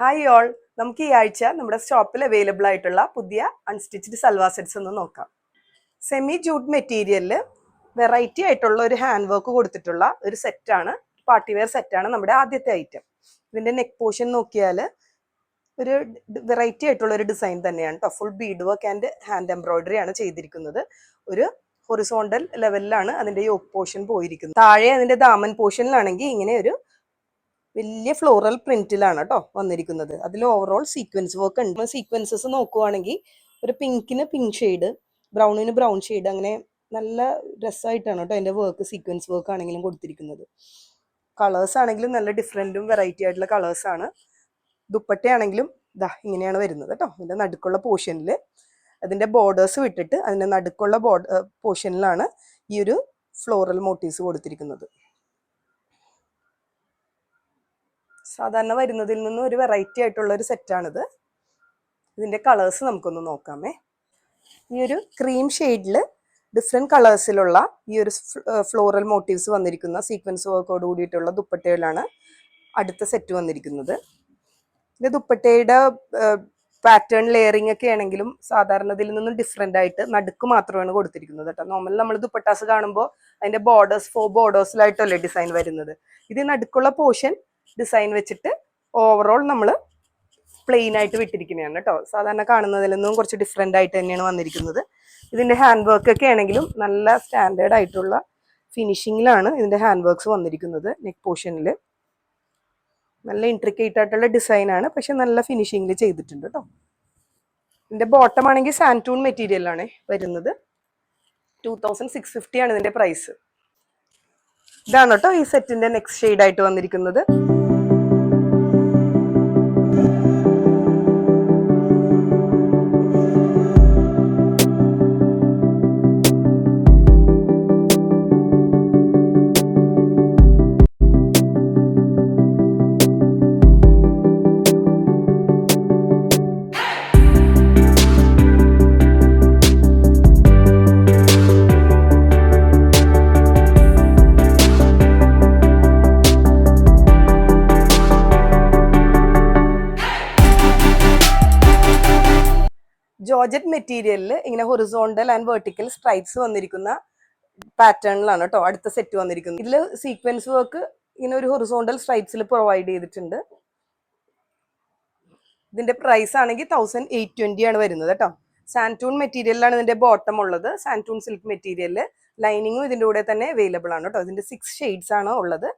Hi all, നമുക്ക് ഈ ആഴ്ച നമ്മുടെ ഷോപ്പിൽ അവൈലബിൾ ആയിട്ടുള്ള പുതിയ അൺസ്റ്റിച്ച്ഡ് സൽവാർ സെറ്റ്സ് ഒന്ന് നോക്കാം. സെമി ജൂട്ട് മെറ്റീരിയലിൽ വെറൈറ്റി ആയിട്ടുള്ള ഒരു ഹാൻഡ് വർക്ക് കൊടുത്തിട്ടുള്ള ഒരു സെറ്റാണ്, പാർട്ടി വെയർ സെറ്റാണ് നമ്മുടെ ആദ്യത്തെ ഐറ്റം. ഇതിൻ്റെ നെക്ക് പോർഷൻ നോക്കിയാൽ ഒരു വെറൈറ്റി ആയിട്ടുള്ള ഒരു ഡിസൈൻ തന്നെയാണ് കേട്ടോ. Full Bede work and hand embroidery ആണ് ചെയ്തിരിക്കുന്നത്. ഒരു ഹൊറിസോണ്ടൽ ലെവലിലാണ് അതിൻ്റെ യോക്ക് പോർഷൻ പോയിരിക്കുന്നത്. താഴെ അതിൻ്റെ ദാമൻ പോർഷനിലാണെങ്കിൽ ഇങ്ങനെ ഒരു വലിയ ഫ്ലോറൽ പ്രിന്റിലാണ് കേട്ടോ വന്നിരിക്കുന്നത്. അതിൽ ഓവറോൾ സീക്വൻസ് വർക്ക് ഉണ്ട്. സീക്വൻസസ് നോക്കുവാണെങ്കിൽ ഒരു പിങ്കിന് പിങ്ക് ഷെയ്ഡ്, ബ്രൗണിന് ബ്രൗൺ ഷെയ്ഡ്, അങ്ങനെ നല്ല രസമായിട്ടാണ് കേട്ടോ അതിൻ്റെ വർക്ക്, സീക്വൻസ് വർക്ക് ആണെങ്കിലും കൊടുത്തിരിക്കുന്നത്. കളേഴ്സ് ആണെങ്കിലും നല്ല ഡിഫറെൻറ്റും വെറൈറ്റി ആയിട്ടുള്ള കളേഴ്സാണ്. ദുപ്പട്ടയാണെങ്കിലും ഇതാ ഇങ്ങനെയാണ് വരുന്നത് കേട്ടോ. ഇതിൻ്റെ നടുക്കുള്ള പോർഷനിൽ അതിൻ്റെ ബോർഡേഴ്സ് വിട്ടിട്ട് അതിൻ്റെ നടുക്കുള്ള പോർഷനിലാണ് ഈ ഒരു ഫ്ലോറൽ മോട്ടീവ്സ് കൊടുത്തിരിക്കുന്നത്. സാധാരണ വരുന്നതിൽ നിന്നും ഒരു വെറൈറ്റി ആയിട്ടുള്ള ഒരു സെറ്റാണിത്. ഇതിൻ്റെ കളേഴ്സ് നമുക്കൊന്ന് നോക്കാമേ. ഈ ഒരു ക്രീം ഷെയ്ഡിൽ ഡിഫറെൻറ്റ് കളേഴ്സിലുള്ള ഈ ഒരു ഫ്ലോറൽ മോട്ടീവ്സ് വന്നിരിക്കുന്ന സീക്വൻസ് വർക്കോട് കൂടിയിട്ടുള്ള ദുപ്പട്ടയിലാണ് അടുത്ത സെറ്റ് വന്നിരിക്കുന്നത്. ഇത് ദുപ്പട്ടയുടെ പാറ്റേൺ ലെയറിംഗ് ഒക്കെ ആണെങ്കിലും സാധാരണതിൽ നിന്നും ഡിഫറെൻ്റ് ആയിട്ട് നടുക്ക് മാത്രമാണ് കൊടുത്തിരിക്കുന്നത് കേട്ടോ. നോർമൽ നമ്മൾ ദുപ്പട്ടാസ് കാണുമ്പോൾ അതിൻ്റെ ബോർഡേഴ്സ് 4 ബോർഡേഴ്സിലായിട്ടല്ലേ ഡിസൈൻ വരുന്നത്. ഇത് നടുക്കുള്ള പോർഷൻ ഡിസൈൻ വെച്ചിട്ട് ഓവറോൾ നമ്മൾ പ്ലെയിൻ ആയിട്ട് വിട്ടിരിക്കുന്നതാണ് കേട്ടോ. സാധാരണ കാണുന്നതിൽ നിന്നും കുറച്ച് ഡിഫറെൻ്റ് ആയിട്ട് തന്നെയാണ് വന്നിരിക്കുന്നത്. ഇതിൻ്റെ ഹാൻഡ് വർക്ക് ഒക്കെ ആണെങ്കിലും നല്ല സ്റ്റാൻഡേർഡ് ആയിട്ടുള്ള ഫിനിഷിങ്ങിലാണ് ഇതിൻ്റെ ഹാൻഡ് വർക്ക്സ് വന്നിരിക്കുന്നത്. നെക്ക് പോർഷനിൽ നല്ല ഇൻട്രിക്കേറ്റ് ആയിട്ടുള്ള ഡിസൈനാണ്, പക്ഷെ നല്ല ഫിനിഷിങ്ങിൽ ചെയ്തിട്ടുണ്ട് കേട്ടോ. ഇതിൻ്റെ ബോട്ടം ആണെങ്കിൽ സാൻറ്റൂൺ മെറ്റീരിയലാണ് വരുന്നത്. 2650 ആണ് ഇതിൻ്റെ പ്രൈസ്. ഇതാണ് കേട്ടോ ഈ സെറ്റിൻ്റെ നെക്സ്റ്റ് ഷെയ്ഡായിട്ട് വന്നിരിക്കുന്നത്. ജോർജറ്റ് മെറ്റീരിയലിൽ ഇങ്ങനെ ഹൊറിസോണ്ടൽ ആൻഡ് വെർട്ടിക്കൽ സ്ട്രൈപ്സ് വന്നിരിക്കുന്ന പാറ്റേണിലാണ് കേട്ടോ അടുത്ത സെറ്റ് വന്നിരിക്കുന്നത്. ഇതിൽ സീക്വൻസ് വർക്ക് ഇങ്ങനെ ഒരു ഹൊറിസോണ്ടൽ സ്ട്രൈപ്സിൽ പ്രൊവൈഡ് ചെയ്തിട്ടുണ്ട്. ഇതിന്റെ പ്രൈസ് ആണെങ്കിൽ 1820 ആണ് വരുന്നത് കേട്ടോ. സാൻറ്റൂൺ മെറ്റീരിയലിലാണ് ഇതിന്റെ ബോട്ടം ഉള്ളത്. സാൻറ്റൂൺ സിൽക്ക് മെറ്റീരിയലിൽ ലൈനിങ്ങും ഇതിൻ്റെ കൂടെ തന്നെ അവൈലബിൾ ആണ് കേട്ടോ. ഇതിന്റെ 6 ഷെയ്ഡ്സ് ആണ് ഉള്ളത്.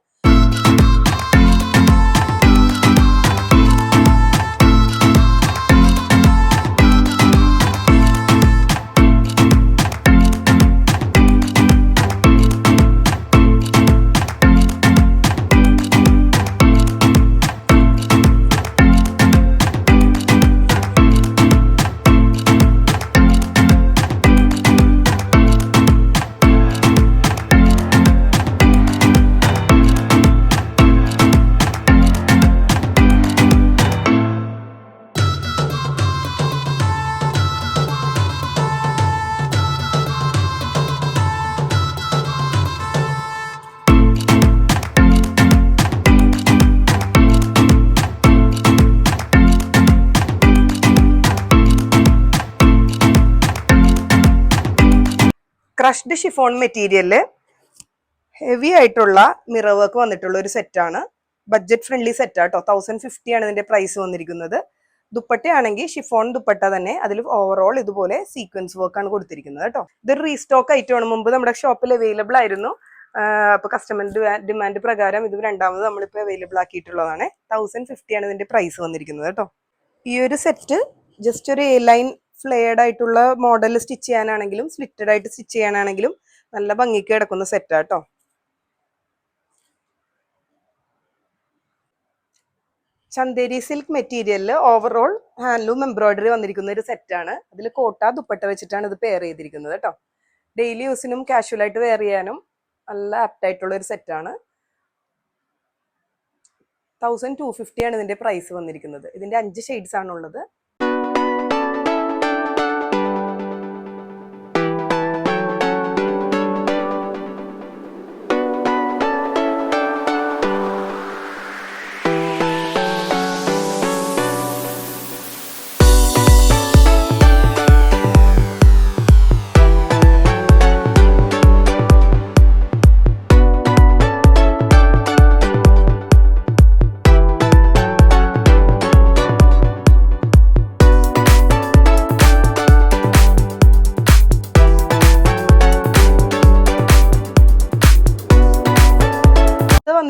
ക്രഷ്ഡ് ഷിഫോൺ മെറ്റീരിയല് ഹെവി ആയിട്ടുള്ള മിറർ വർക്ക് വന്നിട്ടുള്ള ഒരു സെറ്റാണ്. ബഡ്ജറ്റ് ഫ്രണ്ട്ലി സെറ്റാണ് കേട്ടോ. 1050 ആണ് ഇതിന്റെ പ്രൈസ് വന്നിരിക്കുന്നത്. ദുപ്പട്ടയാണെങ്കിൽ ഷിഫോൺ ദുപ്പട്ട തന്നെ, അതിൽ ഓവറോൾ ഇതുപോലെ സീക്വൻസ് വർക്ക് ആണ് കൊടുത്തിരിക്കുന്നത് കേട്ടോ. ഇതൊരു റീസ്റ്റോക്ക് ഐറ്റമാണ്. മുമ്പ് നമ്മുടെ ഷോപ്പിൽ അവൈലബിൾ ആയിരുന്നു. അപ്പോൾ കസ്റ്റമർ ഡിമാൻഡ് പ്രകാരം ഇത് രണ്ടാമത് നമ്മളിപ്പോൾ അവൈലബിൾ ആക്കിയിട്ടുള്ളതാണ്. 1050 ആണ് ഇതിന്റെ പ്രൈസ് വന്നിരിക്കുന്നത് കേട്ടോ. ഈ ഒരു സെറ്റ് ജസ്റ്റ് ഒരു എ ലൈൻ ഫ്ലെയർഡ് ആയിട്ടുള്ള മോഡൽ സ്റ്റിച്ച് ചെയ്യാനാണെങ്കിലും സ്ലിറ്റഡ് ആയിട്ട് സ്റ്റിച്ച് ചെയ്യാനാണെങ്കിലും നല്ല ഭംഗിക്ക് കിടക്കുന്ന സെറ്റാ കേട്ടോ. ചന്ദേരി സിൽക്ക് മെറ്റീരിയലിൽ ഓവറോൾ ഹാൻഡ്ലൂം എംബ്രോയിഡറി വന്നിരിക്കുന്ന ഒരു സെറ്റാണ്. അതിൽ കോട്ട ദുപ്പട്ട വെച്ചിട്ടാണ് ഇത് പെയർ ചെയ്തിരിക്കുന്നത് കേട്ടോ. ഡെയിലി യൂസിനും കാഷ്വൽ ആയിട്ട് വെയർ ചെയ്യാനും നല്ല ആപ്റ്റ് ആയിട്ടുള്ള ഒരു സെറ്റാണ്. 1250 ആണ് ഇതിന്റെ പ്രൈസ് വന്നിരിക്കുന്നത്. ഇതിന്റെ 5 ഷെയ്ഡ്സ് ആണുള്ളത്.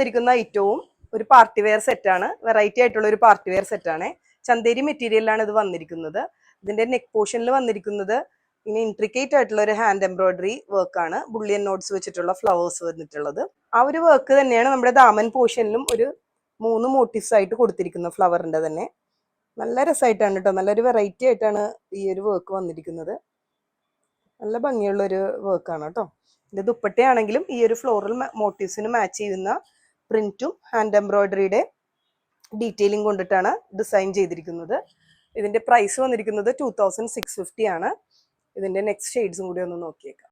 വന്നിരിക്കുന്ന ഐറ്റവും ഒരു പാർട്ടി വെയർ സെറ്റാണ്. വെറൈറ്റി ആയിട്ടുള്ള ഒരു പാർട്ടി വെയർ സെറ്റാണ്. ചന്തേരി മെറ്റീരിയലിലാണ് ഇത് വന്നിരിക്കുന്നത്. ഇതിന്റെ നെക്ക് പോർഷനിൽ വന്നിരിക്കുന്നത് ഇനി ഇൻട്രിക്കേറ്റ് ആയിട്ടുള്ള ഒരു ഹാൻഡ് എംബ്രോയിഡറി വർക്കാണ്. ബുള്ളിയൻ നോട്ട്സ് വെച്ചിട്ടുള്ള ഫ്ലവേഴ്സ് വന്നിട്ടുള്ളത്. ആ ഒരു വർക്ക് തന്നെയാണ് നമ്മുടെ ദാമൻ പോർഷനിലും ഒരു 3 മോട്ടീവ്സ് ആയിട്ട് കൊടുത്തിരിക്കുന്നത്, ഫ്ലവറിന്റെ തന്നെ. നല്ല രസമായിട്ടാണ് കേട്ടോ, നല്ലൊരു വെറൈറ്റി ആയിട്ടാണ് ഈ ഒരു വർക്ക് വന്നിരിക്കുന്നത്. നല്ല ഭംഗിയുള്ള ഒരു വർക്കാണ് കേട്ടോ. ഇത് ദുപ്പട്ടയാണെങ്കിലും ഈ ഒരു ഫ്ലോറൽ മോട്ടീവ്സിന് മാച്ച് ചെയ്യുന്ന പ്രിന്റും ഹാൻഡ് എംബ്രോയിഡറിയുടെ ഡീറ്റെയിലിംഗ് കൊണ്ടിട്ടാണ് ഡിസൈൻ ചെയ്തിരിക്കുന്നത്. ഇതിന്റെ പ്രൈസ് വന്നിരിക്കുന്നത് 2650 ആണ്. ഇതിന്റെ നെക്സ്റ്റ് ഷെയ്ഡ്സും കൂടി ഒന്ന് നോക്കിയേക്കാം.